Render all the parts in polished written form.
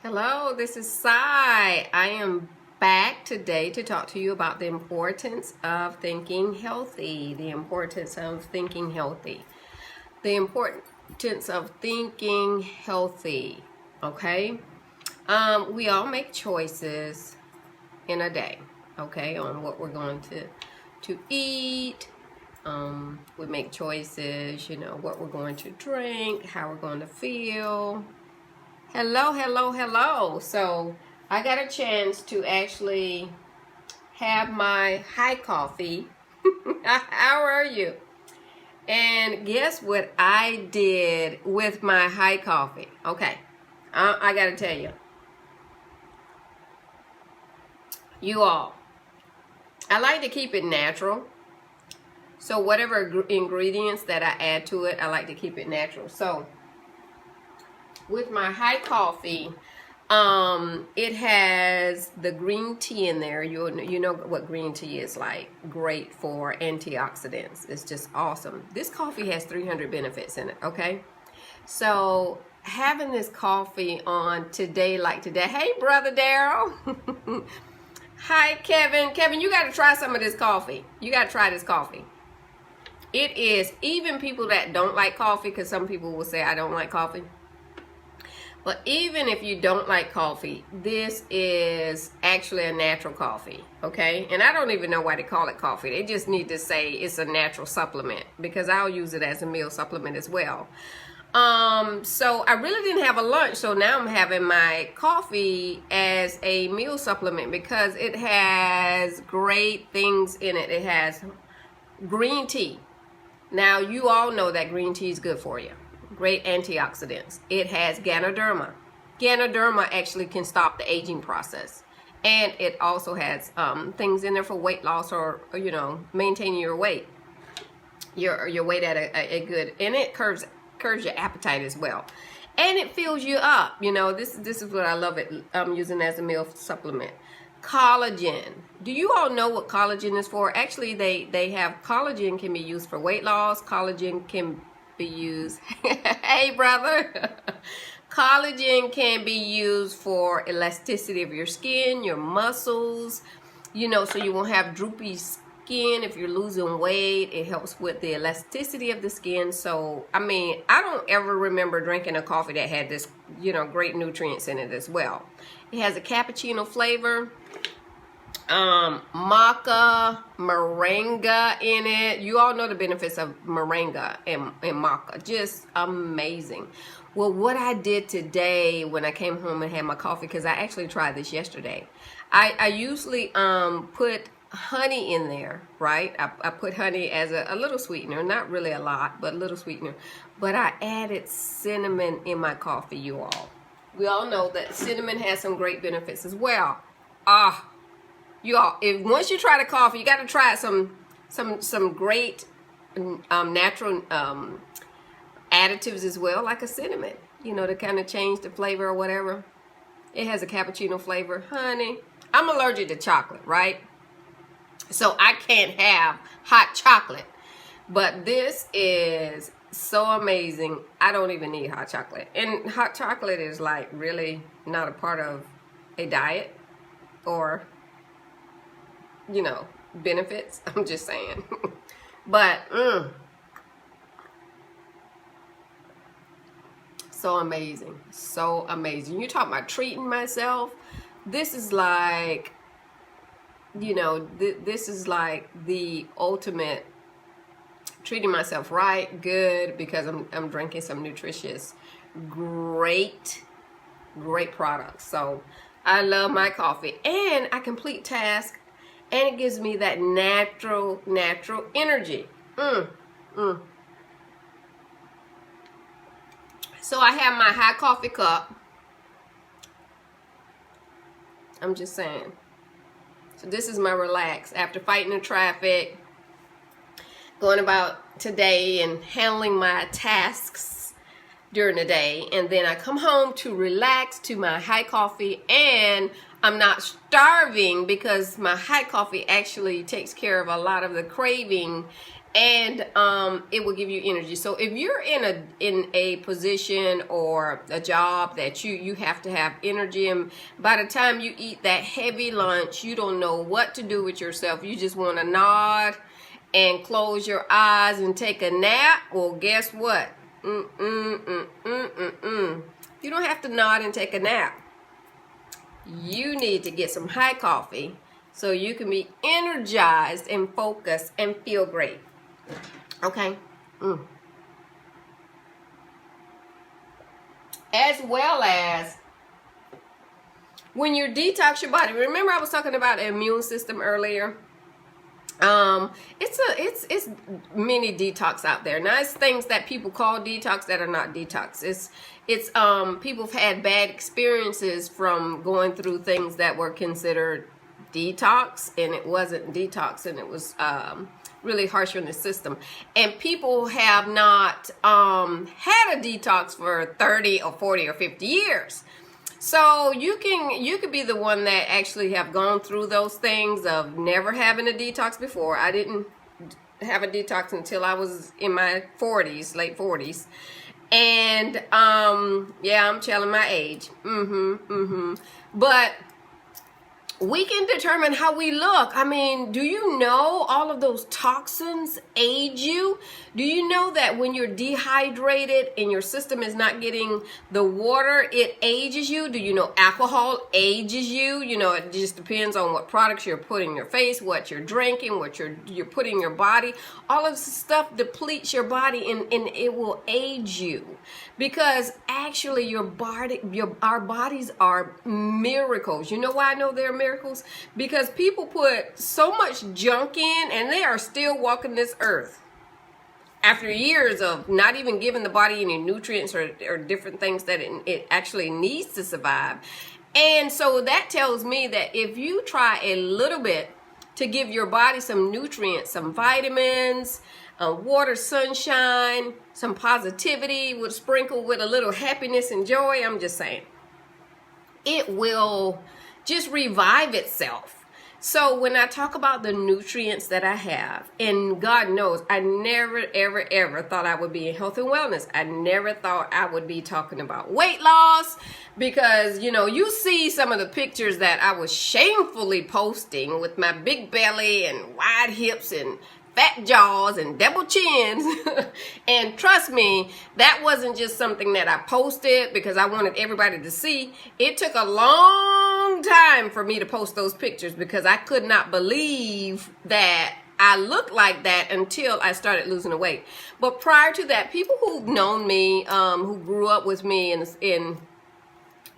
Hello, this is Sai. I am back today to talk to you about the importance of thinking healthy. The importance of thinking healthy. The importance of thinking healthy. Okay? We all make choices in a day, okay, on what we're going to eat. We make choices, what we're going to drink, how we're going to feel. Hello. So I got a chance to actually have my high coffee. How are you? And guess what I did with my high coffee? Okay, I got to tell you. You all, I like to keep it natural. So whatever ingredients that I add to it, I like to keep it natural. So with my high coffee, it has the green tea in there. You know what green tea is like. Great for antioxidants. It's just awesome. This coffee has 300 benefits in it, okay? So having this coffee on today like today. Hey, Brother Daryl. Hi, Kevin. Kevin, you got to try some of this coffee. You got to try this coffee. It is, even people that don't like coffee, because some people will say I don't like coffee. But even if you don't like coffee, this is actually a natural coffee, okay? And I don't even know why they call it coffee. They just need to say it's a natural supplement, because I'll use it as a meal supplement as well. So I really didn't have a lunch, so now I'm having my coffee as a meal supplement because it has great things in it. It has green tea. Now, you all know that green tea is good for you. Great antioxidants. It has Ganoderma. Ganoderma actually can stop the aging process. And it also has things in there for weight loss or maintaining your weight. Your weight at a good, and it curbs your appetite as well. And it fills you up. This is what I love it using as a meal supplement. Collagen. Do you all know what collagen is for? Actually, they have collagen can be used for weight loss. Collagen can be used. Hey, brother. Collagen can be used for elasticity of your skin, your muscles, so you won't have droopy skin if you're losing weight. It helps with the elasticity of the skin. So, I don't ever remember drinking a coffee that had this, great nutrients in it as well. It has a cappuccino flavor. Maca, moringa in it. You all know the benefits of moringa and maca. Just amazing. Well, what I did today when I came home and had my coffee, because I actually tried this yesterday. I usually put honey in there, right? I put honey as a little sweetener, not really a lot, but a little sweetener. But I added cinnamon in my coffee, you all. We all know that cinnamon has some great benefits as well. You all, once you try the coffee, you got to try some great natural additives as well, like a cinnamon, to kind of change the flavor or whatever. It has a cappuccino flavor, honey. I'm allergic to chocolate, right? So I can't have hot chocolate. But this is so amazing. I don't even need hot chocolate. And hot chocolate is like really not a part of a diet or benefits. I'm just saying. But so amazing. So amazing. You talk about treating myself. This is like, this is like the ultimate treating myself right, good, because I'm drinking some nutritious, great products. So I love my coffee, and I complete tasks, and it gives me that natural energy. So I have my high coffee cup. I'm just saying. So this is my relax after fighting the traffic, going about today and handling my tasks during the day, and then I come home to relax to my high coffee, and I'm not starving because my high coffee actually takes care of a lot of the craving and it will give you energy. So if you're in a position or a job that you have to have energy, and by the time you eat that heavy lunch, you don't know what to do with yourself, you just want to nod and close your eyes and take a nap, well, guess what? You don't have to nod and take a nap. You need to get some high coffee so you can be energized and focused and feel great. Okay? As well as when you detox your body. Remember I was talking about the immune system earlier? It's many detox out there. Now it's things that people call detox that are not detox. It's people have had bad experiences from going through things that were considered detox, and it wasn't detox, and it was really harsh on the system. And people have not had a detox for 30 or 40 or 50 years. So you could be the one that actually have gone through those things of never having a detox before. I didn't have a detox until I was in my 40s, late 40s. And yeah, I'm telling my age. But we can determine how we look. I mean, do you know all of those toxins age you? Do you know that when you're dehydrated and your system is not getting the water, it ages you? Do you know alcohol ages you? You know, it just depends on what products you're putting in your face, what you're drinking, what you're putting in your body. All of this stuff depletes your body, and it will age you. Because actually our bodies are miracles. You know why I know they're miracles? Because people put so much junk in and they are still walking this earth after years of not even giving the body any nutrients or different things that it actually needs to survive. And so that tells me that if you try a little bit to give your body some nutrients, some vitamins, water, sunshine, some positivity, would sprinkle with a little happiness and joy, I'm just saying, it will just revive itself. So when I talk about the nutrients that I have, and God knows, I never, ever, ever thought I would be in health and wellness. I never thought I would be talking about weight loss, because, you know, you see some of the pictures that I was shamefully posting with my big belly and wide hips and fat jaws and double chins. And trust me, that wasn't just something that I posted because I wanted everybody to see. It took a long time for me to post those pictures because I could not believe that I looked like that until I started losing the weight. But prior to that, people who've known me, who grew up with me in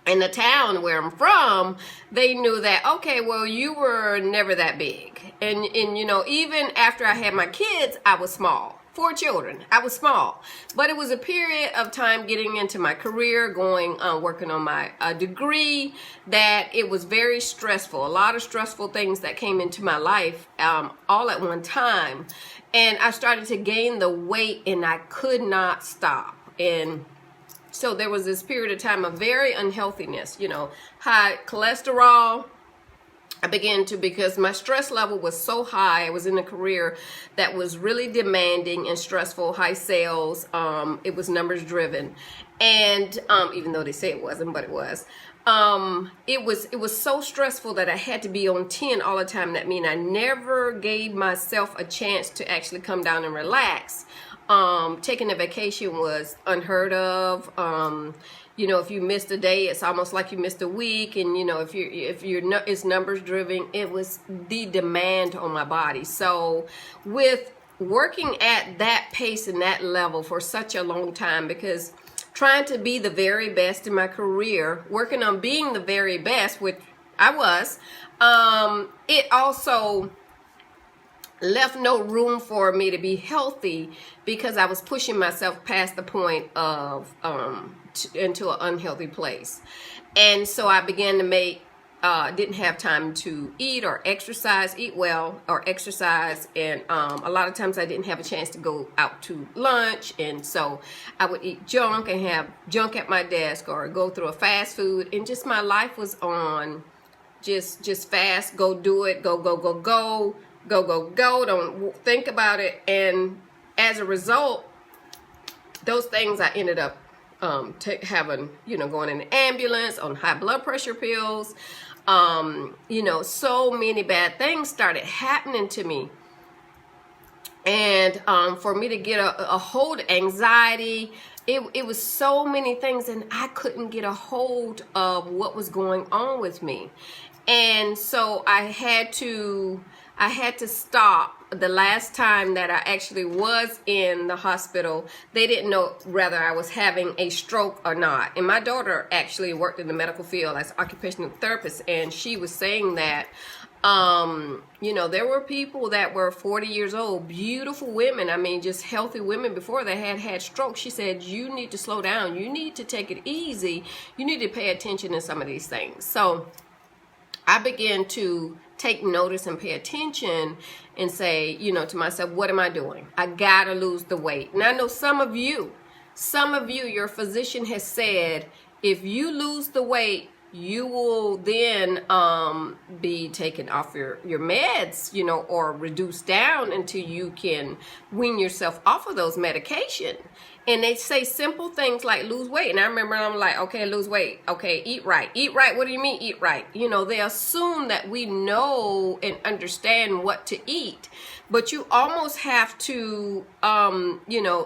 the town where I'm from, they knew that, okay, well, you were never that big. And you know, even after I had my kids, I was small. 4 children, I was small. But it was a period of time getting into my career, going, working on my degree, that it was very stressful. A lot of stressful things that came into my life all at one time. And I started to gain the weight and I could not stop. And so there was this period of time of very unhealthiness, you know, high cholesterol. I began to, because my stress level was so high. I was in a career that was really demanding and stressful, high sales. It was numbers driven. And even though they say it wasn't, but it was. It was so stressful that I had to be on 10 all the time. That means I never gave myself a chance to actually come down and relax. Taking a vacation was unheard of. You know, if you missed a day, it's almost like you missed a week. And you know, if it's numbers driven, it was the demand on my body. So with working at that pace and that level for such a long time, because trying to be the very best in my career, working on being the very best, which I was, it also left no room for me to be healthy because I was pushing myself past the point of into an unhealthy place. And so I began to make didn't have time to eat or exercise, eat well or exercise, and a lot of times I didn't have a chance to go out to lunch, and so I would eat junk and have junk at my desk or go through a fast food, and just my life was on just fast, go do it, go, go, go, go. Don't think about it. And as a result, those things I ended up having, going in the ambulance, on high blood pressure pills. So many bad things started happening to me. And for me to get a hold of anxiety, it was so many things, and I couldn't get a hold of what was going on with me. And so I had to stop. The last time that I actually was in the hospital, they didn't know whether I was having a stroke or not. And my daughter actually worked in the medical field as an occupational therapist, and she was saying that there were people that were 40 years old, beautiful women, I mean, just healthy women before they had strokes. She said, you need to slow down. You need to take it easy. You need to pay attention to some of these things. So I began to take notice and pay attention and say, to myself, what am I doing? I gotta lose the weight. And I know some of you, your physician has said, if you lose the weight, you will then be taken off your meds, or reduced down until you can wean yourself off of those medication. And they say simple things like lose weight. And I remember I'm like, okay, lose weight. Okay, eat right. Eat right. What do you mean eat right? They assume that we know and understand what to eat. But you almost have to,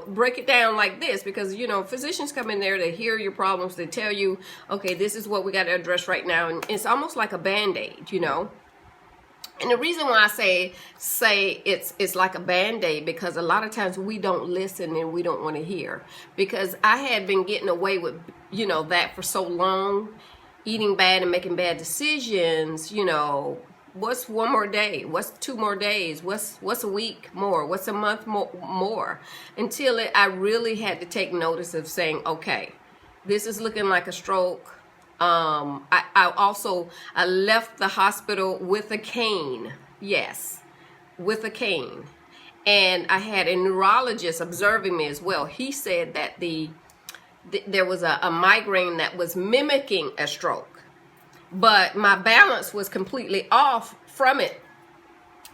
break it down like this, because, physicians come in there, they hear your problems, they tell you, okay, this is what we got to address right now. And it's almost like a Band-Aid, And the reason why I say it's like a Band-Aid, because a lot of times we don't listen and we don't want to hear. Because I had been getting away with, that for so long, eating bad and making bad decisions, what's one more day? What's 2 more days? What's a week more? What's a month more? Until I really had to take notice of saying, okay, this is looking like a stroke. I left the hospital with a cane. Yes, with a cane. And I had a neurologist observing me as well. He said that there was a migraine that was mimicking a stroke, but my balance was completely off from it.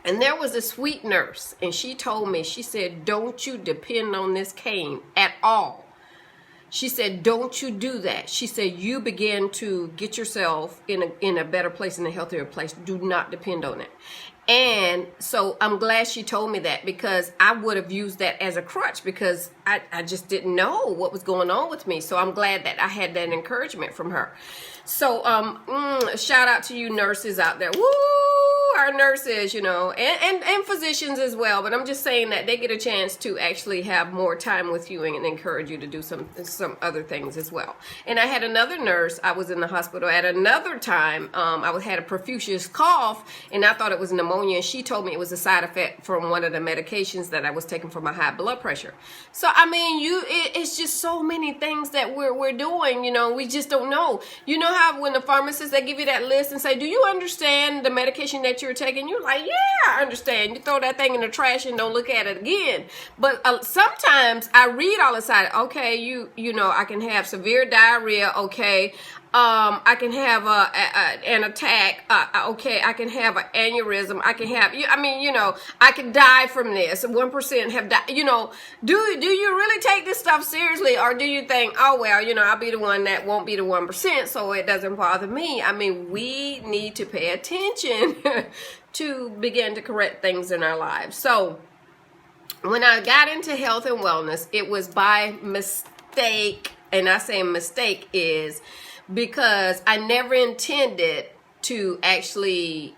And there was a sweet nurse, and she told me, she said, don't you depend on this cane at all. She said, don't you do that. She said, you begin to get yourself in a better place, in a healthier place. Do not depend on it. And so I'm glad she told me that, because I would have used that as a crutch, because I just didn't know what was going on with me. So I'm glad that I had that encouragement from her. So shout out to you nurses out there. Woo! Our nurses, and physicians as well. But I'm just saying that they get a chance to actually have more time with you and encourage you to do some other things as well. And I had another nurse. I was in the hospital at another time. I had a profuse cough, and I thought it was pneumonia. And she told me it was a side effect from one of the medications that I was taking for my high blood pressure. So I mean, it's just so many things that we're doing. We just don't know. You know how when the pharmacist, they give you that list and say, do you understand the medication that you're taking? You're like, yeah, I understand. You throw that thing in the trash and don't look at it again. But sometimes I read all the side. Okay, I can have severe diarrhea. Okay, I can have an attack. Okay, I can have an aneurysm. I can have, I can die from this. 1% have died. Do you really take this stuff seriously, or do you think, oh well, I'll be the one that won't be the 1%, so it doesn't bother me? I mean, we need to pay attention to begin to correct things in our lives. So when I got into health and wellness, it was by mistake, and I say mistake is because I never intended to actually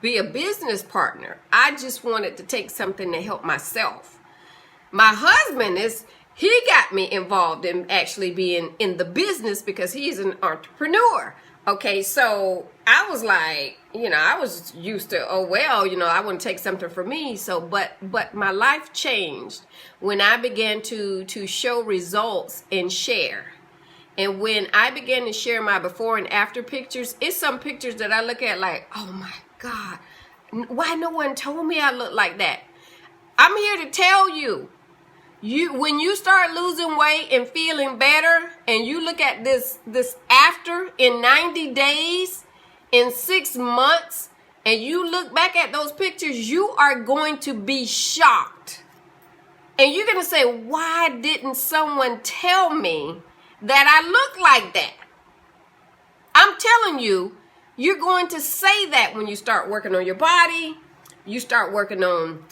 be a business partner. I just wanted to take something to help myself. My husband he got me involved in actually being in the business because he's an entrepreneur. Okay, so I was like, I was used to, I want to take something for me. So, but my life changed when I began to show results and share. And when I began to share my before and after pictures, it's some pictures that I look at like, oh my God, why no one told me I look like that? I'm here to tell you, when you start losing weight and feeling better, and you look at this after in 90 days, in 6 months, and you look back at those pictures, you are going to be shocked. And you're going to say, why didn't someone tell me that I look like that? I'm telling you, you're going to say that when you start working on your body, you start working on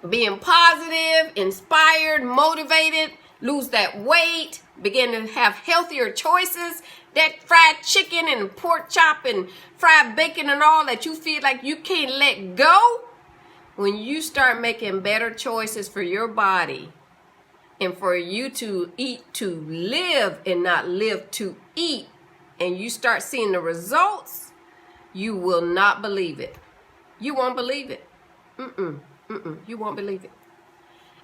being positive, inspired, motivated, lose that weight, begin to have healthier choices. That fried chicken and pork chop and fried bacon and all that you feel like you can't let go. When you start making better choices for your body and for you to eat to live and not live to eat, and you start seeing the results, you will not believe it. You won't believe it. You won't believe it.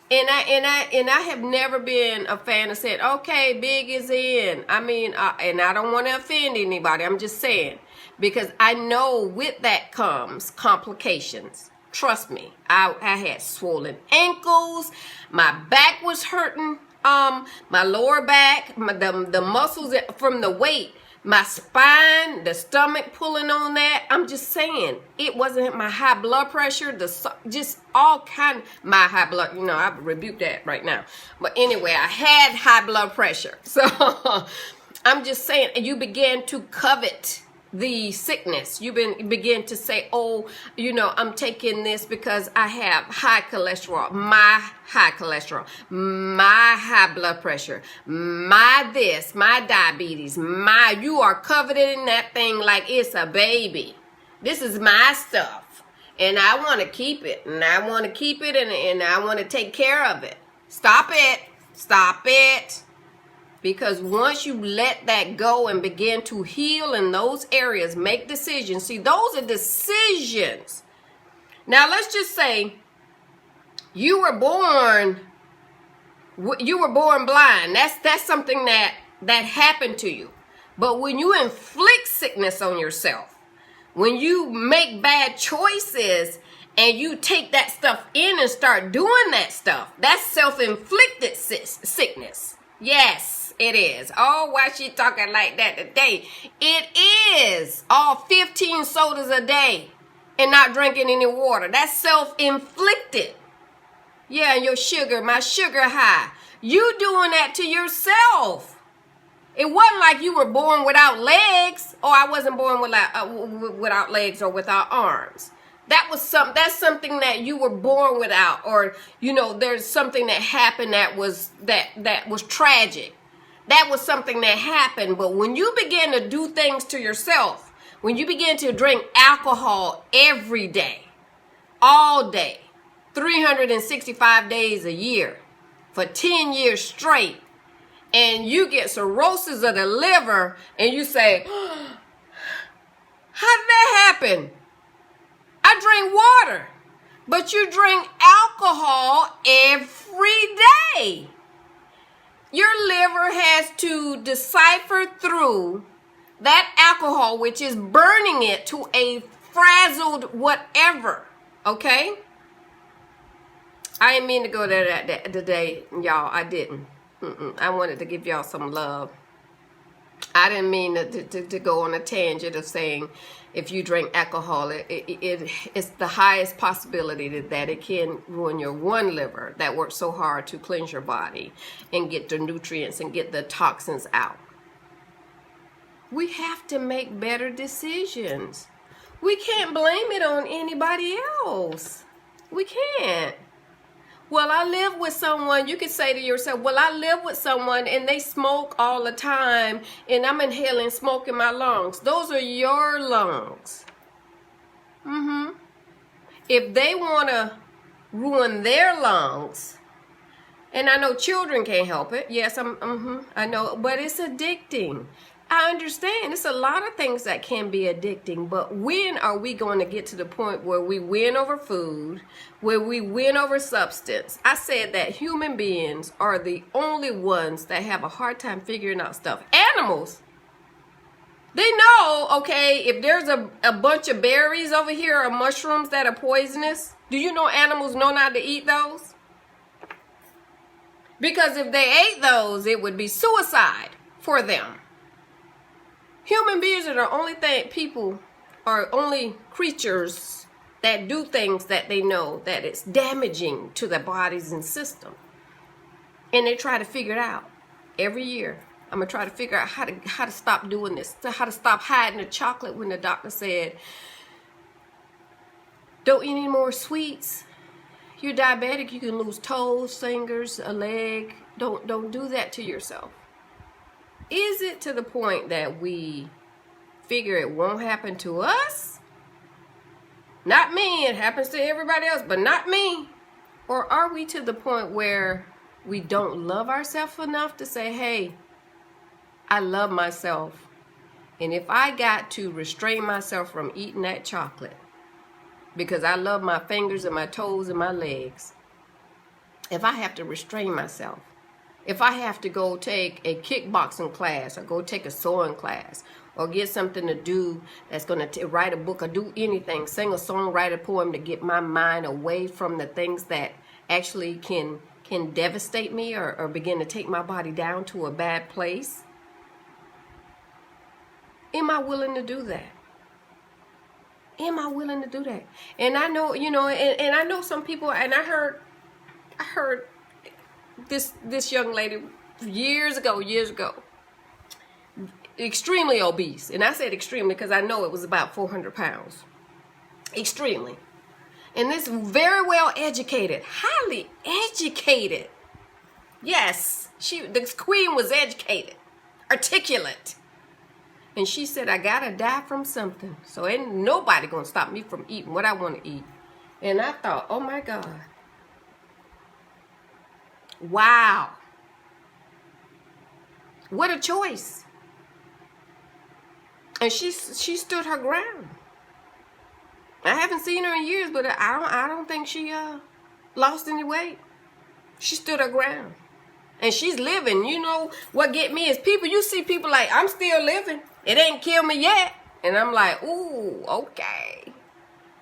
And I have never been a fan of saying, okay, big is in. I mean, and I don't want to offend anybody. I'm just saying, because I know with that comes complications. Trust me, I had swollen ankles. My back was hurting. My lower back, the muscles from the weight. My spine, the stomach pulling on that. I'm just saying, it wasn't my high blood pressure, just all kind of my high blood, I rebuke that right now. But anyway, I had high blood pressure. So I'm just saying, and you began to covet the sickness. You begin to say, oh, I'm taking this because I have high cholesterol, my high cholesterol, my high blood pressure, my this, my diabetes, you are coveting that thing like it's a baby. This is my stuff, and I want to keep it, and I want to keep it, and I want to take care of it. Stop it. Because once you let that go and begin to heal in those areas, make decisions. See, those are decisions. Now, let's just say you were born blind. That's something that happened to you. But when you inflict sickness on yourself, when you make bad choices and you take that stuff in and start doing that stuff, that's self-inflicted sickness. Yes. It is. Oh, why she talking like that today? It is. All 15 sodas a day and not drinking any water. That's self-inflicted. Yeah, my sugar high. You doing that to yourself. It wasn't like you were born without legs, or I wasn't born without legs or without arms. That's something that you were born without, or there's something that happened that was tragic. That was something that happened. But when you begin to do things to yourself, when you begin to drink alcohol every day, all day, 365 days a year, for 10 years straight, and you get cirrhosis of the liver, and you say, how did that happen? I drink water, but you drink alcohol every day. Your liver has to decipher through that alcohol, which is burning it to a frazzled whatever, okay? I didn't mean to go there that today, y'all. I didn't. I wanted to give y'all some love. I didn't mean to go on a tangent of saying if you drink alcohol, it's the highest possibility that it can ruin your one liver that works so hard to cleanse your body and get the nutrients and get the toxins out. We have to make better decisions. We can't blame it on anybody else. We can't. Well, I live with someone, you could say to yourself, well, I live with someone and they smoke all the time and I'm inhaling smoke in my lungs. Those are your lungs. If they want to ruin their lungs, and I know children can't help it. Yes, I know, but it's addicting. I understand. It's a lot of things that can be addicting, but when are we going to get to the point where we win over food, where we win over substance? I said that human beings are the only ones that have a hard time figuring out stuff. Animals, they know, okay, if there's a bunch of berries over here or mushrooms that are poisonous, do you know animals know not to eat those? Because if they ate those, it would be suicide for them. Human beings are the only people are only creatures that do things that they know that it's damaging to their bodies and system. And they try to figure it out every year. I'm going to try to figure out how to stop doing this, how to stop hiding the chocolate when the doctor said, don't eat any more sweets. You're diabetic, you can lose toes, fingers, a leg. Don't do that to yourself. Is it to the point that we figure it won't happen to us? Not me, it happens to everybody else, but not me. Or are we to the point where we don't love ourselves enough to say, hey, I love myself. And if I got to restrain myself from eating that chocolate because I love my fingers and my toes and my legs, if I have to restrain myself, if I have to go take a kickboxing class or go take a sewing class or get something to do that's going to write a book or do anything, sing a song, write a poem to get my mind away from the things that actually can devastate me or begin to take my body down to a bad place, am I willing to do that? Am I willing to do that? And I know, and I know some people, and I heard this young lady years ago, extremely obese. And I said extremely because I know it was about 400 pounds. Extremely. And this very well educated, highly educated. Yes, the queen was educated, articulate. And she said, I gotta die from something. So ain't nobody gonna stop me from eating what I want to eat. And I thought, oh my God. Wow. What a choice. And she stood her ground. I haven't seen her in years, but I don't think she lost any weight. She stood her ground. And she's living. You know what get me is people, you see people like, I'm still living. It ain't killed me yet. And I'm like, ooh, okay.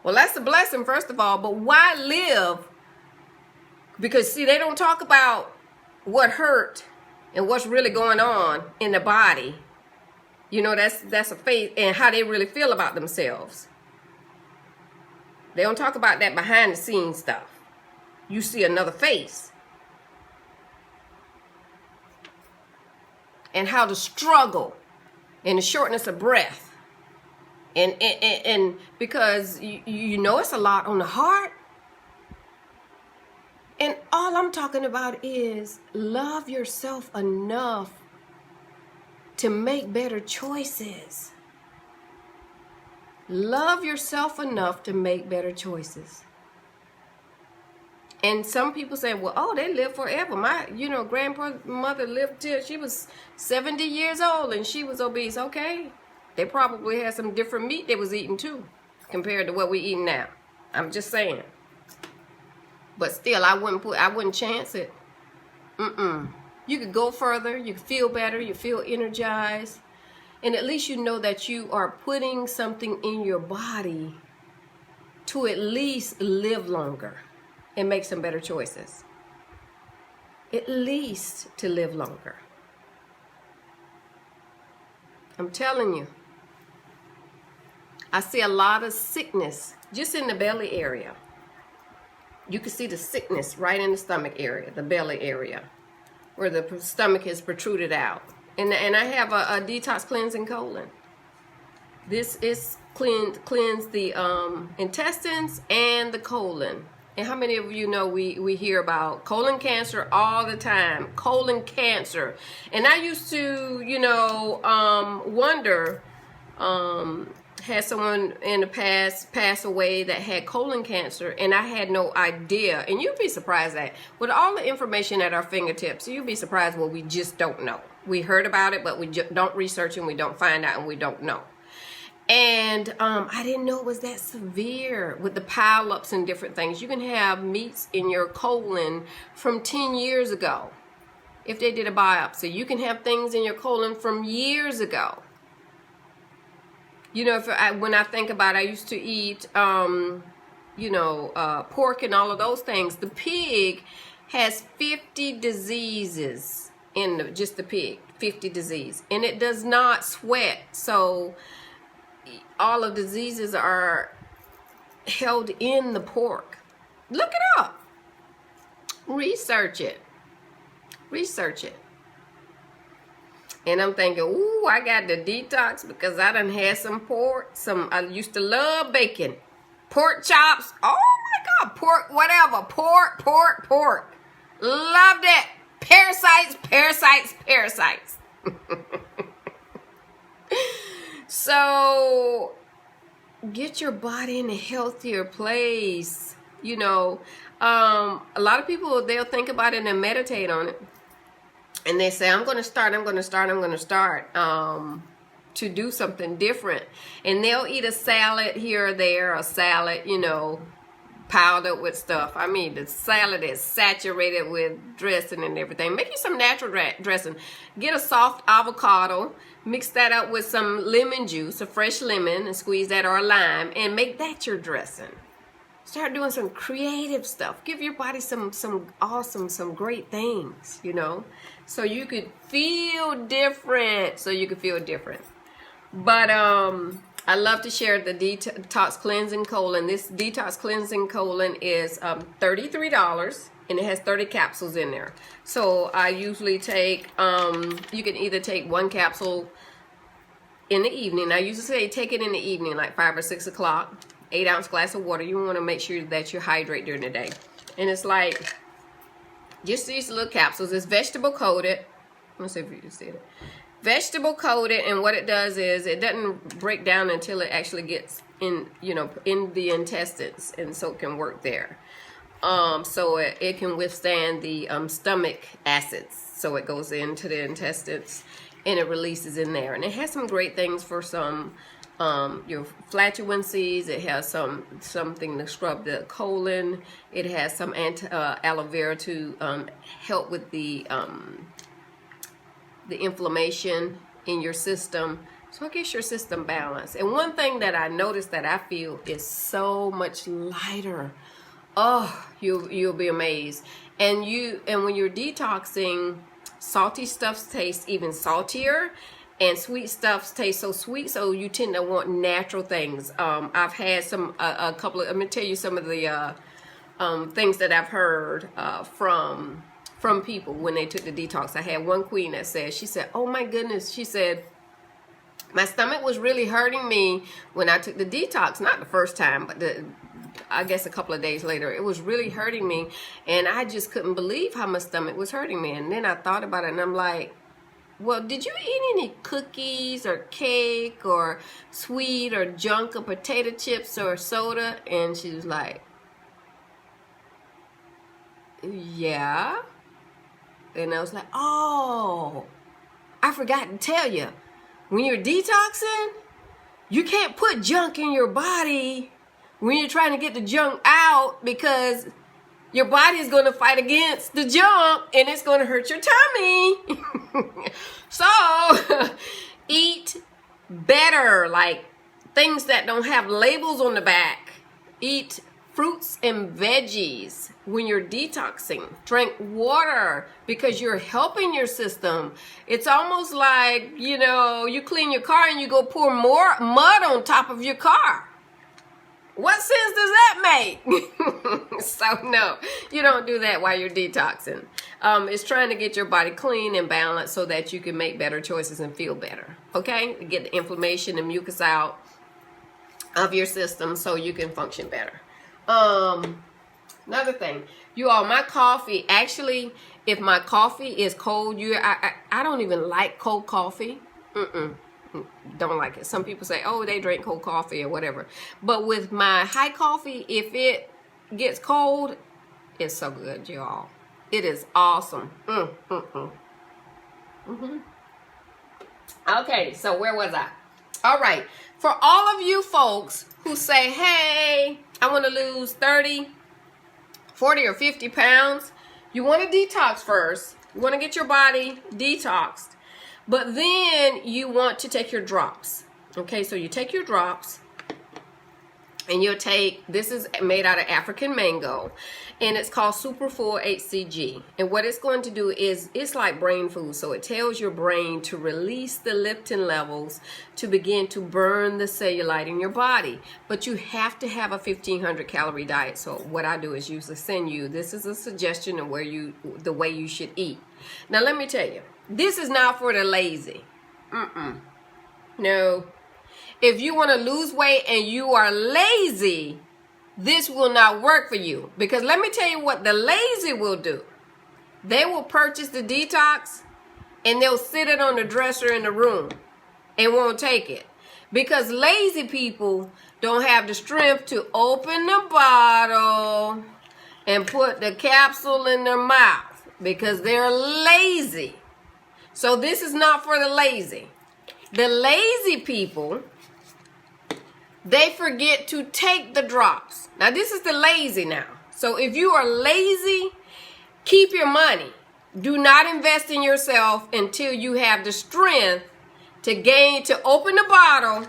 Well, that's a blessing, first of all. But why live? Because, see, they don't talk about what hurt and what's really going on in the body. You know, that's a faith and how they really feel about themselves. They don't talk about that behind the scenes stuff. You see another face. And how the struggle and the shortness of breath. And because you know it's a lot on the heart. And all I'm talking about is love yourself enough to make better choices. Love yourself enough to make better choices. And some people say, well, oh, they live forever. My, grandmother lived till she was 70 years old and she was obese. Okay. They probably had some different meat they was eating too, compared to what we eating now. I'm just saying. But still, I wouldn't chance it. You could go further, you could feel better, you feel energized. And at least you know that you are putting something in your body to at least live longer and make some better choices. At least to live longer. I'm telling you. I see a lot of sickness just in the belly area. You can see the sickness right in the stomach area, the belly area, where the stomach is protruded out. And I have a detox cleansing colon. This is cleanse the intestines and the colon. And how many of you know we hear about colon cancer all the time? Colon cancer. And I used to, wonder, had someone in the past pass away that had colon cancer, and I had no idea. And you'd be surprised that with all the information at our fingertips, you'd be surprised what we just don't know. We heard about it, but we don't research and we don't find out and we don't know. And I didn't know it was that severe with the pileups and different things. You can have meats in your colon from 10 years ago if they did a biopsy. You can have things in your colon from years ago. When I think about it, I used to eat, pork and all of those things. The pig has 50 diseases in just the pig, 50 disease. And it does not sweat. So all of the diseases are held in the pork. Look it up. Research it. Research it. And I'm thinking, ooh, I got the detox because I done had some pork. I used to love bacon. Pork chops. Oh my God. Pork, whatever. Pork. Loved it. Parasites. So get your body in a healthier place. You know, a lot of people, they'll think about it and meditate on it. And they say, I'm going to start to do something different. And they'll eat a salad here or there, a salad, you know, piled up with stuff. I mean, the salad is saturated with dressing and everything. Make you some natural dressing. Get a soft avocado, mix that up with some lemon juice, a fresh lemon, and squeeze that, or a lime, and make that your dressing. Start doing some creative stuff. Give your body some awesome, some great things, you know, so you could feel different. But I love to share the Detox Cleansing Colon. This Detox Cleansing Colon is $33, and it has 30 capsules in there. So I usually take, you can either take one capsule in the evening. I usually say take it in the evening, like 5 or 6 o'clock. 8-ounce glass of water. You want to make sure that you hydrate during the day. And it's like just these little capsules. It's vegetable coated. Let's see if you can see it. Vegetable coated, and what it does is it doesn't break down until it actually gets in, you know, in the intestines, and so it can work there. So it can withstand the stomach acids. So it goes into the intestines and it releases in there. And it has some great things for some your flatulencies. It has something to scrub the colon. It has some aloe vera to help with the inflammation in your system. So it gets your system balanced. And one thing that I noticed that I feel is so much lighter. Oh, you'll be amazed. And when you're detoxing, salty stuff tastes even saltier. And sweet stuff tastes so sweet, so you tend to want natural things. I've had a couple of, let me tell you some of the things that I've heard from people when they took the detox. I had one queen that said, she said, oh my goodness, she said, my stomach was really hurting me when I took the detox. Not the first time, but I guess a couple of days later, it was really hurting me. And I just couldn't believe how my stomach was hurting me. And then I thought about it, and I'm like, well, did you eat any cookies or cake or sweet or junk or potato chips or soda? And she was like, yeah. And I was like, oh, I forgot to tell you, when you're detoxing, you can't put junk in your body when you're trying to get the junk out, because your body is going to fight against the junk and it's going to hurt your tummy. So eat better, like things that don't have labels on the back. Eat fruits and veggies when you're detoxing. Drink water because you're helping your system. It's almost like, you know, you clean your car and you go pour more mud on top of your car. What sense does that make? So no, you don't do that while you're detoxing. It's trying to get your body clean and balanced so that you can make better choices and feel better. Okay? Get the inflammation and mucus out of your system so you can function better. Another thing, you all, my coffee, actually, if my coffee is cold, I don't even like cold coffee. Don't like it. Some people say, oh, they drink cold coffee or whatever. But with my high coffee, if it gets cold, it's so good, y'all. It is awesome. Okay, so where was I? All right. For all of you folks who say, hey, I want to lose 30, 40, or 50 pounds, you want to detox first. You want to get your body detoxed. But then you want to take your drops. Okay, so you take your drops And you'll take, this is made out of African mango, and it's called Superfull HCG. And what it's going to do is, it's like brain food. So it tells your brain to release the leptin levels to begin to burn the cellulite in your body. But you have to have a 1,500 calorie diet. So what I do is usually send you, this is a suggestion of the way you should eat. Now let me tell you, this is not for the lazy. No. If you want to lose weight and you are lazy, this will not work for you. Because let me tell you what the lazy will do. They will purchase the detox and they'll sit it on the dresser in the room and won't take it. Because lazy people don't have the strength to open the bottle and put the capsule in their mouth because they're lazy. So this is not for the lazy. The lazy people, they forget to take the drops. Now, this is the lazy now. So if you are lazy, keep your money. Do not invest in yourself until you have the strength to open the bottle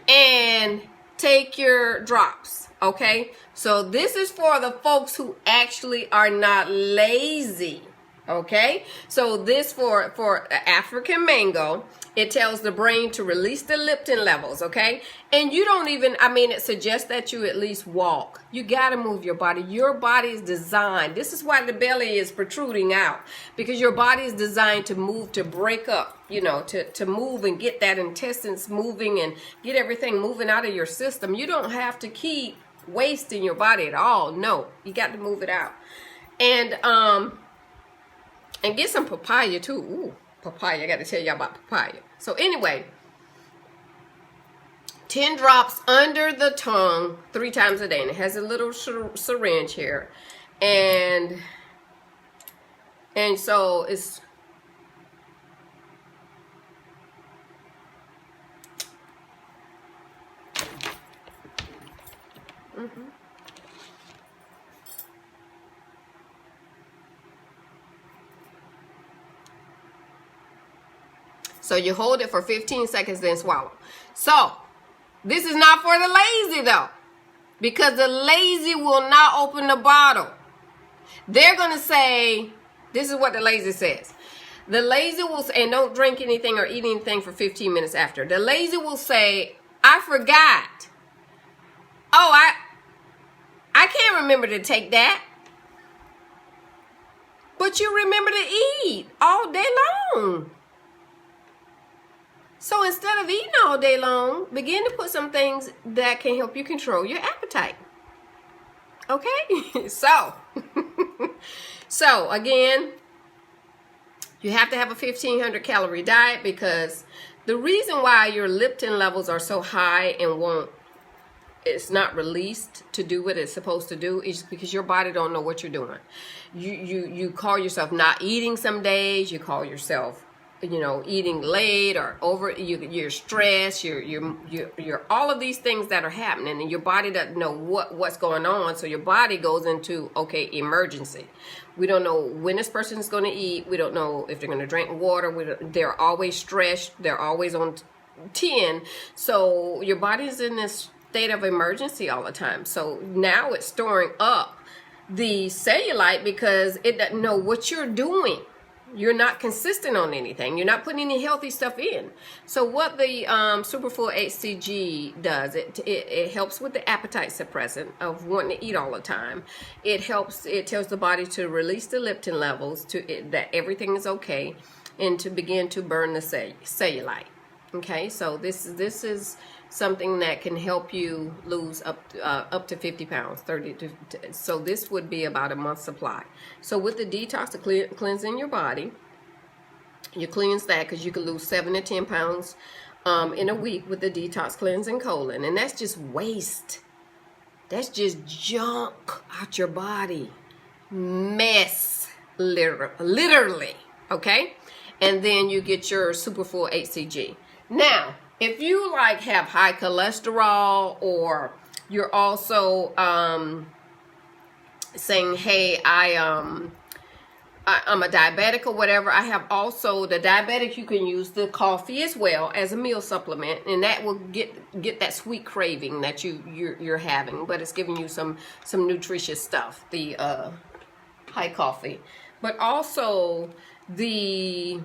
and take your drops. Okay? So this is for the folks who actually are not lazy. Okay? So this for African mango, it tells the brain to release the leptin levels, okay? And you don't even, it suggests that you at least walk. You got to move your body. Your body is designed. This is why the belly is protruding out. Because your body is designed to move, to break up, to move and get that intestines moving and get everything moving out of your system. You don't have to keep wasting your body at all. No, you got to move it out. And get some papaya too. Ooh, papaya. I got to tell you about papaya. So anyway, 10 drops under the tongue 3 times a day. And it has a little syringe here. And so it's... So you hold it for 15 seconds, then swallow. So this is not for the lazy though, because the lazy will not open the bottle. They're going to say, this is what the lazy says. The lazy will say, and don't drink anything or eat anything for 15 minutes after. The lazy will say, I forgot. Oh, I can't remember to take that. But you remember to eat all day long. So instead of eating all day long, begin to put some things that can help you control your appetite. Okay? So again, you have to have a 1,500 calorie diet, because the reason why your leptin levels are so high and it's not released to do what it's supposed to do is because your body don't know what you're doing. You call yourself not eating some days, you call yourself eating late or over, you're stressed, you're all of these things that are happening, and your body doesn't know what's going on. So your body goes into, okay, emergency. We don't know when this person is going to eat. We don't know if they're going to drink water. They're always stressed. They're always on 10. So your body is in this state of emergency all the time. So now it's storing up the cellulite because it doesn't know what you're doing. You're not consistent on anything. You're not putting any healthy stuff in. So what the Superfull HCG does, it helps with the appetite suppressant of wanting to eat all the time. It tells the body to release the leptin levels, that everything is okay, and to begin to burn the cellulite. Okay, so this is something that can help you lose up to 50 pounds, so this would be about a month's supply. So with the detox, cleansing your body, you cleanse that because you can lose 7 to 10 pounds in a week with the detox cleansing colon, and that's just waste. That's just junk out your body, mess, literally. Okay, and then you get your Superfull HCG. Now, if you have high cholesterol, or you're also saying, hey, I'm a diabetic or whatever, I have also the diabetic. You can use the coffee as well as a meal supplement, and that will get that sweet craving that you're having, but it's giving you some nutritious stuff. The high coffee, but also the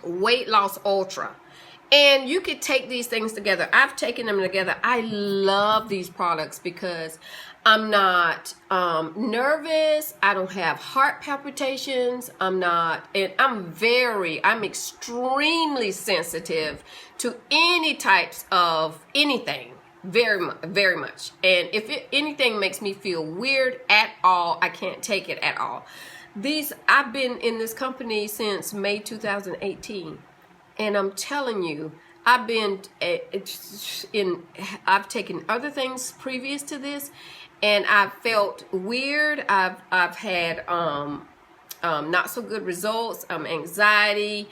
Weight Loss Ultra. And you could take these things together. I've taken them together. I love these products because I'm not nervous. I don't have heart palpitations. I'm extremely sensitive to any types of anything. Very much. And if anything makes me feel weird at all, I can't take it at all. I've been in this company since May 2018. And I'm telling you, I've taken other things previous to this, and I've felt weird. I've had not so good results, anxiety,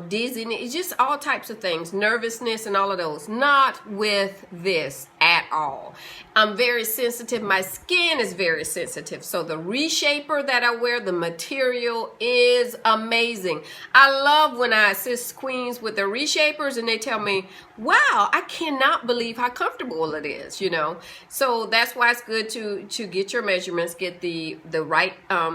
dizziness, just all types of things, nervousness and all of those. Not with this at all. I'm very sensitive. My skin is very sensitive. So the reshaper that I wear, the material is amazing. I love when I assist queens with the reshapers and they tell me, wow, I cannot believe how comfortable it is, you know. So that's why it's good to get your measurements, get the right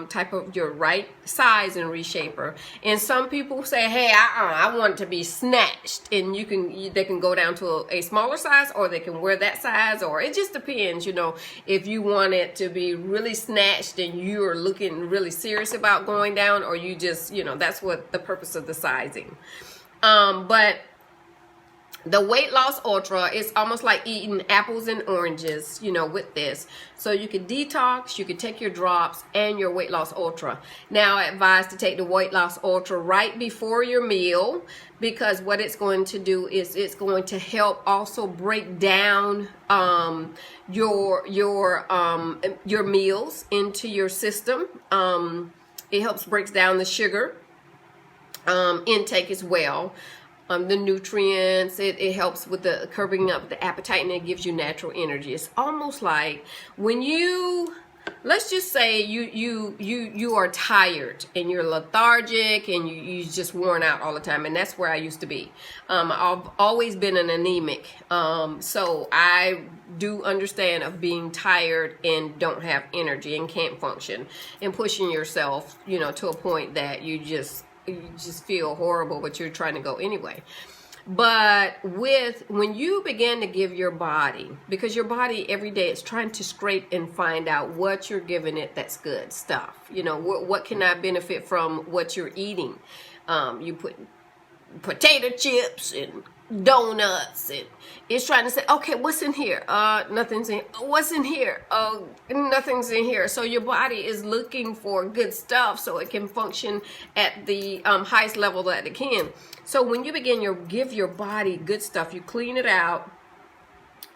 type of your right size and reshaper. And some people say, hey, I want it to be snatched, and they can go down to a smaller size, or they can wear that size, or it just depends, you know. If you want it to be really snatched and you're looking really serious about going down, or you just, you know, that's what the purpose of the sizing. But the Weight Loss Ultra is almost like eating apples and oranges, you know, with this. So you can detox, you can take your drops and your Weight Loss Ultra. Now I advise to take the Weight Loss Ultra right before your meal, because what it's going to do is it's going to help also break down your meals into your system. It helps breaks down the sugar intake as well. The nutrients, it helps with the curbing up the appetite, and it gives you natural energy. It's almost like when let's just say you are tired and you're lethargic and you just worn out all the time, and that's where I used to be. I've always been an anemic, so I do understand of being tired and don't have energy and can't function, and pushing yourself, you know, to a point that you just feel horrible, but you're trying to go anyway. But when you begin to give your body, because your body every day is trying to scrape and find out what you're giving it that's good stuff, you know, what can I benefit from what you're eating. You put potato chips and donuts, and it's trying to say, okay, what's in here? Nothing's in. What's in here? Nothing's in here. So your body is looking for good stuff so it can function at the highest level that it can. So when you give your body good stuff, you clean it out,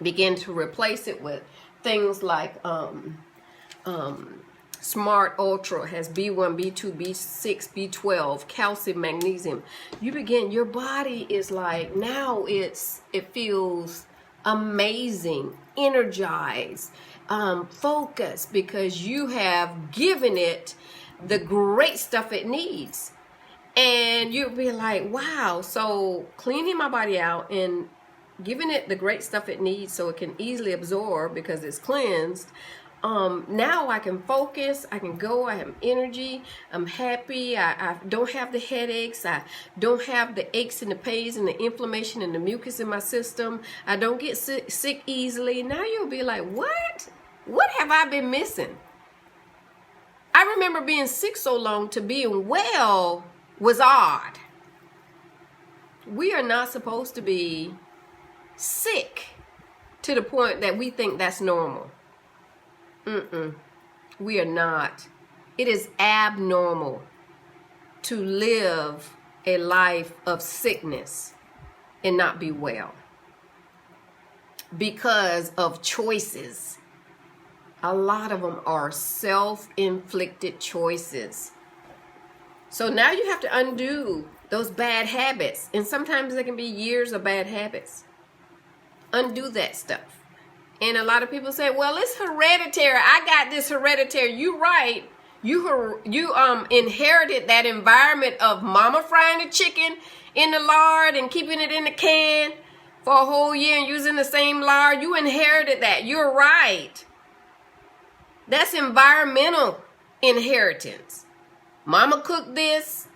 begin to replace it with things like Smart Ultra has B1, B2, B6, B12, calcium, magnesium. Your body is like, now it feels amazing, energized, focused, because you have given it the great stuff it needs. And you'll be like, wow. So cleaning my body out and giving it the great stuff it needs so it can easily absorb because it's cleansed. Now I can focus, I can go, I have energy, I'm happy, I don't have the headaches, I don't have the aches and the pains and the inflammation and the mucus in my system, I don't get sick easily. Now you'll be like, what? What have I been missing? I remember being sick so long to being well was odd. We are not supposed to be sick to the point that we think that's normal. We are not. It is abnormal to live a life of sickness and not be well because of choices. A lot of them are self-inflicted choices. So now you have to undo those bad habits, and sometimes they can be years of bad habits. Undo that stuff. And a lot of people say, well, it's hereditary. I got this hereditary. You're right. You inherited that environment of mama frying the chicken in the lard and keeping it in the can for a whole year and using the same lard. You inherited that. You're right. That's environmental inheritance. Mama cooked this.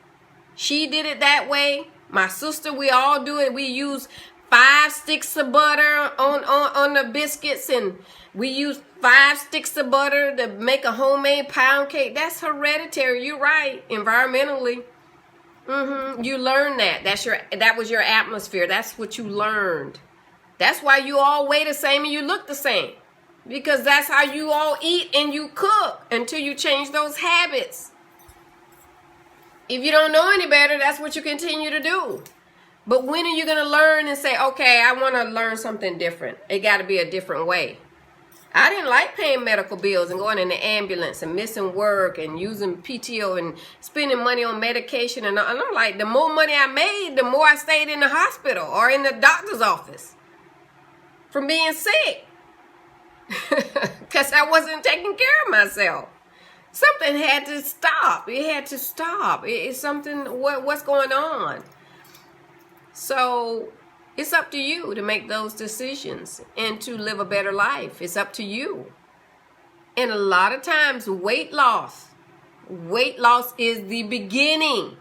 She did it that way. My sister, we all do it. We use 5 sticks of butter on the biscuits, and we use 5 sticks of butter to make a homemade pound cake. That's hereditary. You're right. Environmentally. You learned that. That was your atmosphere. That's what you learned. That's why you all weigh the same and you look the same. Because that's how you all eat and you cook until you change those habits. If you don't know any better, that's what you continue to do. But when are you going to learn and say, okay, I want to learn something different? It got to be a different way. I didn't like paying medical bills and going in the ambulance and missing work and using PTO and spending money on medication. And I'm like, the more money I made, the more I stayed in the hospital or in the doctor's office from being sick. Because I wasn't taking care of myself. Something had to stop. It had to stop. It's something, what's going on? So it's up to you to make those decisions and to live a better life. It's up to you. And a lot of times, weight loss is the beginning.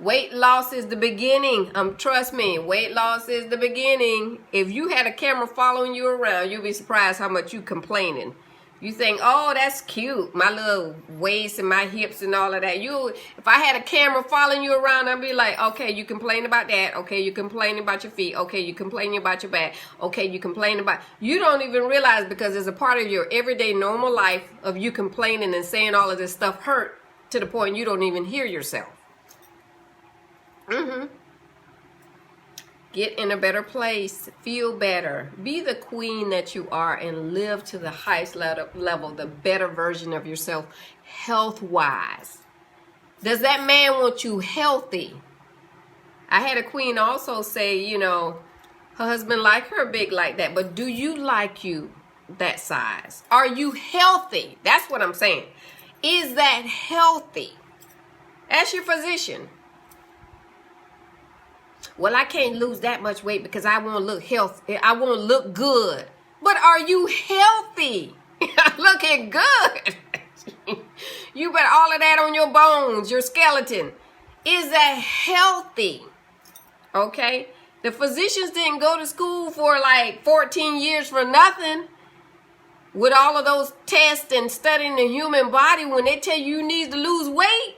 Weight loss is the beginning. Trust me, weight loss is the beginning. If you had a camera following you around, you'll be surprised how much you complaining. You think, oh, that's cute, my little waist and my hips and all of that. If I had a camera following you around, I'd be like, okay, you complain about that. Okay, you complaining about your feet. Okay, you complaining about your back. Okay, you complaining about... You don't even realize, because it's a part of your everyday normal life of you complaining and saying all of this stuff hurt to the point you don't even hear yourself. Get in a better place. Feel better. Be the queen that you are and live to the highest level, the better version of yourself, health-wise. Does that man want you healthy? I had a queen also say, her husband like her big like that, but do you like you that size? Are you healthy? That's what I'm saying. Is that healthy? Ask your physician. Well, I can't lose that much weight because I want to look healthy. I want to look good. But are you healthy? Looking good. You got all of that on your bones, your skeleton. Is that healthy? Okay? The physicians didn't go to school for like 14 years for nothing. With all of those tests and studying the human body, when they tell you need to lose weight,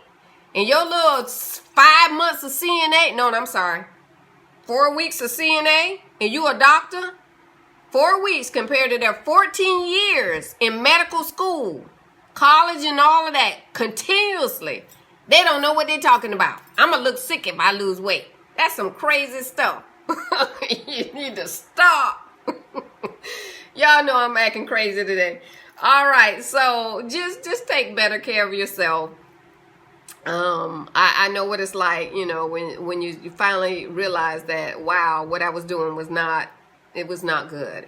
and your little 5 months of CNA, no, I'm sorry, 4 weeks of CNA, and you a doctor, 4 weeks compared to their 14 years in medical school, college and all of that, continuously. They don't know what they're talking about. I'm going to look sick if I lose weight. That's some crazy stuff. You need to stop. Y'all know I'm acting crazy today. All right, so just take better care of yourself. I know what it's like, when you finally realize that, wow, what I was doing was not good. It was not good,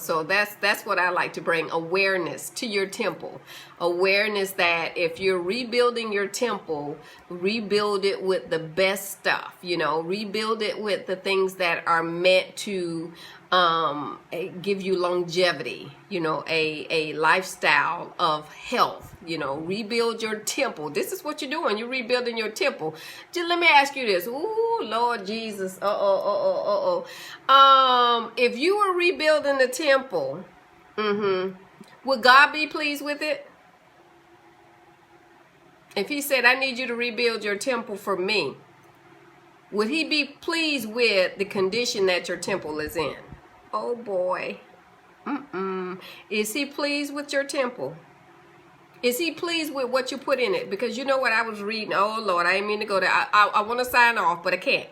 So that's what I like to bring, awareness to your temple. Awareness that if you're rebuilding your temple, rebuild it with the best stuff, rebuild it with the things that are meant to give you longevity, a lifestyle of health, rebuild your temple. This is what you're doing. You're rebuilding your temple. Just let me ask you this. Ooh, Lord Jesus. If you were rebuilding the temple, would God be pleased with it? If he said, I need you to rebuild your temple for me, would he be pleased with the condition that your temple is in? Oh boy. Is he pleased with your temple? Is he pleased with what you put in it? Because you know what I was reading. Oh Lord, I didn't mean to go there. I want to sign off, but I can't.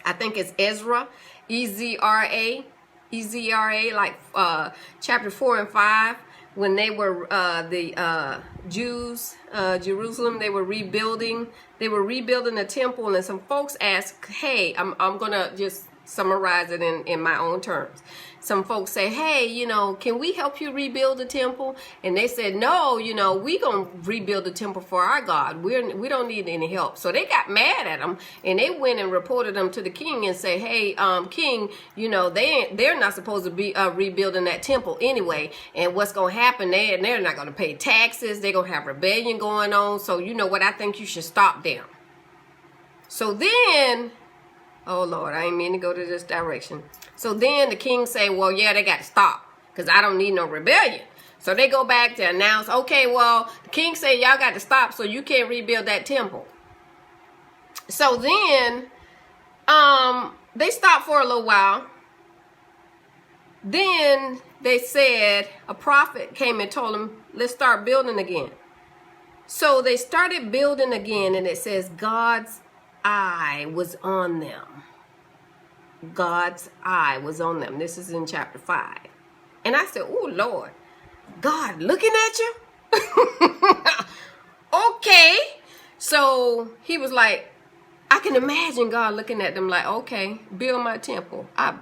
I think it's Ezra, E-Z-R-A, like chapter 4 and 5. When they were the Jews, Jerusalem, they were rebuilding the temple, and some folks asked, hey, I'm gonna just summarize it in my own terms. some folks say, hey, can we help you rebuild the temple? And they said, no, we gonna rebuild the temple for our God. We don't need any help. So they got mad at them, and they went and reported them to the king and say, hey, king, they're not supposed to be rebuilding that temple anyway. And what's gonna happen? They're not gonna pay taxes. They're gonna have rebellion going on. So you know what? I think you should stop them. So then, oh Lord, I ain't mean to go to this direction. So then the king say, well, yeah, they got to stop because I don't need no rebellion. So they go back to announce, okay, well, the king said y'all got to stop so you can't rebuild that temple. So then they stopped for a little while. Then they said a prophet came and told them, let's start building again. So they started building again, and it says God's eye was on them. God's eye was on them. This is in chapter 5. And I said, oh, Lord, God looking at you? Okay. So he was like, I can imagine God looking at them like, okay, build my temple. I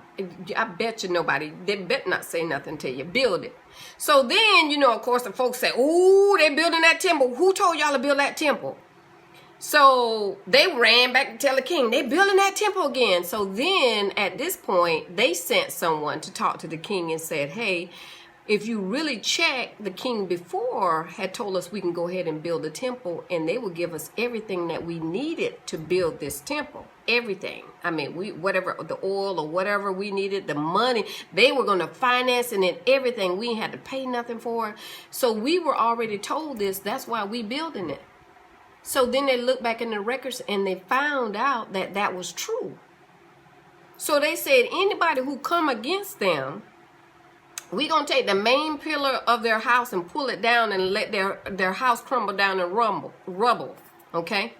bet you nobody, they better not say nothing to you. Build it. So then, of course, the folks say, oh, they're building that temple. Who told y'all to build that temple? So they ran back to tell the king, they're building that temple again. So then at this point, they sent someone to talk to the king and said, hey, if you really check, the king before had told us we can go ahead and build the temple, and they would give us everything that we needed to build this temple. Everything. I mean, whatever, the oil or whatever we needed, the money, they were going to finance it and everything. We had to pay nothing for it. So we were already told this. That's why we building it. So then they looked back in the records and they found out that that was true. So they said anybody who come against them, we gonna take the main pillar of their house and pull it down and let their house crumble down and rubble. Okay?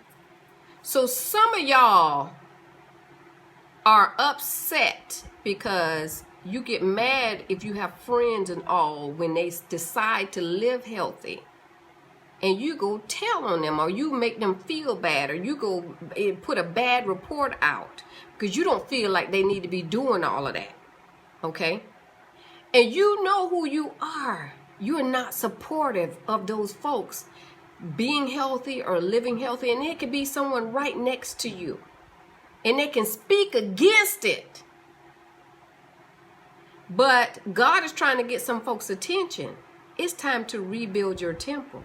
So some of y'all are upset because you get mad if you have friends and all when they decide to live healthy. And you go tell on them, or you make them feel bad, or you go put a bad report out because you don't feel like they need to be doing all of that. Okay? And you know who you are. You are not supportive of those folks being healthy or living healthy. And it could be someone right next to you. And they can speak against it. But God is trying to get some folks' attention. It's time to rebuild your temple.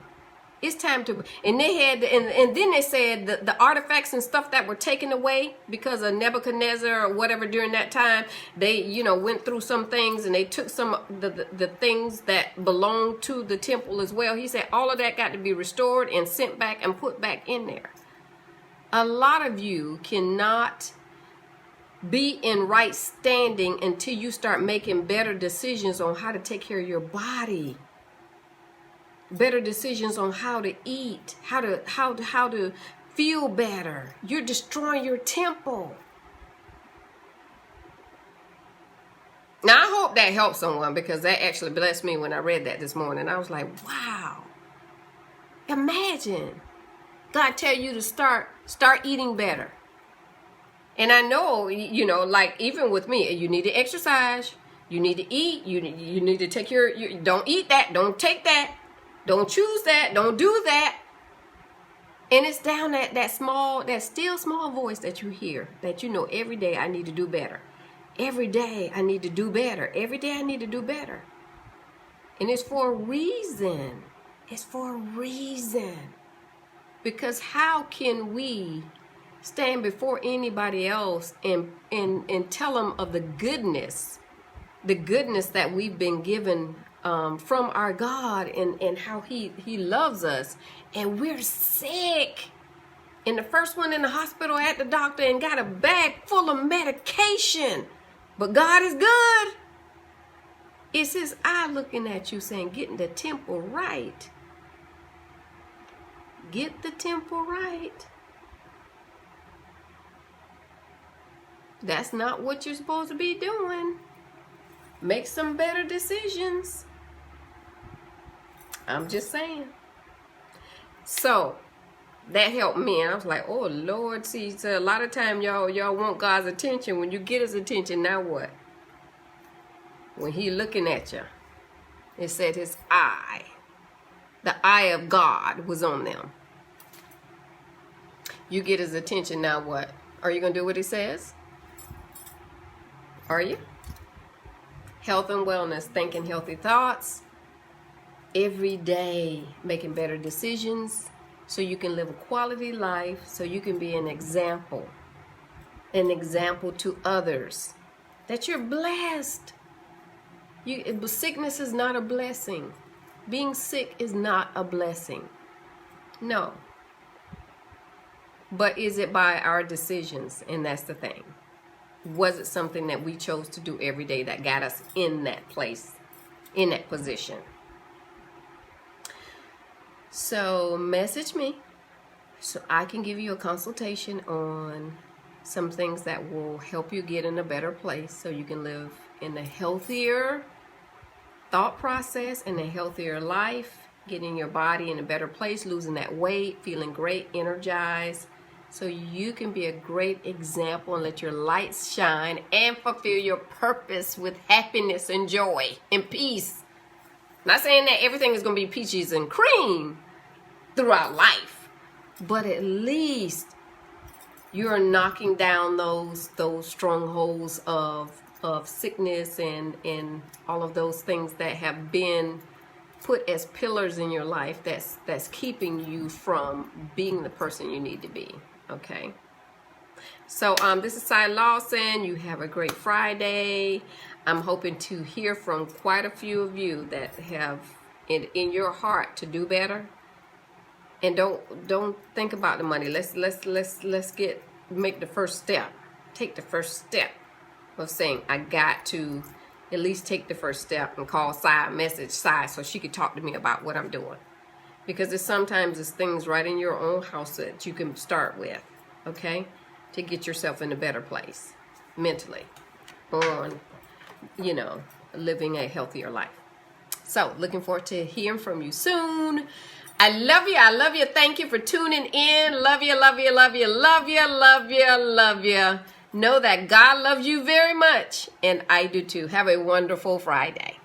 It's time to, and they had, and then they said the artifacts and stuff that were taken away because of Nebuchadnezzar or whatever during that time, they, went through some things and they took some of the things that belonged to the temple as well. He said all of that got to be restored and sent back and put back in there. A lot of you cannot be in right standing until you start making better decisions on how to take care of your body. Better decisions on how to eat, how to feel better. You're destroying your temple. Now, I hope that helps someone because that actually blessed me when I read that this morning. I was like, wow. Imagine God tell you to start eating better. And I know, like even with me, you need to exercise. You need to eat. You need to take don't eat that. Don't take that. Don't choose that. Don't do that. And it's down that still small voice that you hear, that every day I need to do better. Every day I need to do better. Every day I need to do better. And it's for a reason. It's for a reason. Because how can we stand before anybody else and tell them of the goodness that we've been given from our God and how he loves us, and we're sick, and the first one in the hospital at the doctor and got a bag full of medication, but God is good. It's his eye looking at you saying, getting the temple right. Get the temple right. That's not what you're supposed to be doing. Make some better decisions. I'm just saying. So that helped me, and I was like, oh Lord, see, so a lot of time y'all want God's attention. When you get his attention, now what? when he looking at you, it said his eye, the eye of God was on them. You get his attention, now what? Are you going to do what he says? Are you? Health and wellness, thinking healthy thoughts every day, making better decisions so you can live a quality life, so you can be an example to others that you're blessed. Sickness is not a blessing. Being sick is not a blessing. No. But is it by our decisions? And that's the thing. Was it something that we chose to do every day that got us in that place, in that position? So message me so I can give you a consultation on some things that will help you get in a better place so you can live in a healthier thought process and a healthier life, getting your body in a better place, losing that weight, feeling great, energized, so you can be a great example and let your lights shine and fulfill your purpose with happiness and joy and peace. Not saying that everything is going to be peaches and cream throughout life, but at least you're knocking down those strongholds of sickness and all of those things that have been put as pillars in your life that's keeping you from being the person you need to be. Okay, so this is Cy Lawson. You have a great Friday. I'm hoping to hear from quite a few of you that have in your heart to do better. And don't think about the money. Let's make the first step. Take the first step of saying I got to at least take the first step and call Cy, message Cy so she could talk to me about what I'm doing. Because sometimes it's things right in your own house that you can start with, okay, to get yourself in a better place mentally on, living a healthier life. So looking forward to hearing from you soon. I love you. I love you. Thank you for tuning in. Love you, love you, love you, love you, love you, love you. Know that God loves you very much, and I do too. Have a wonderful Friday.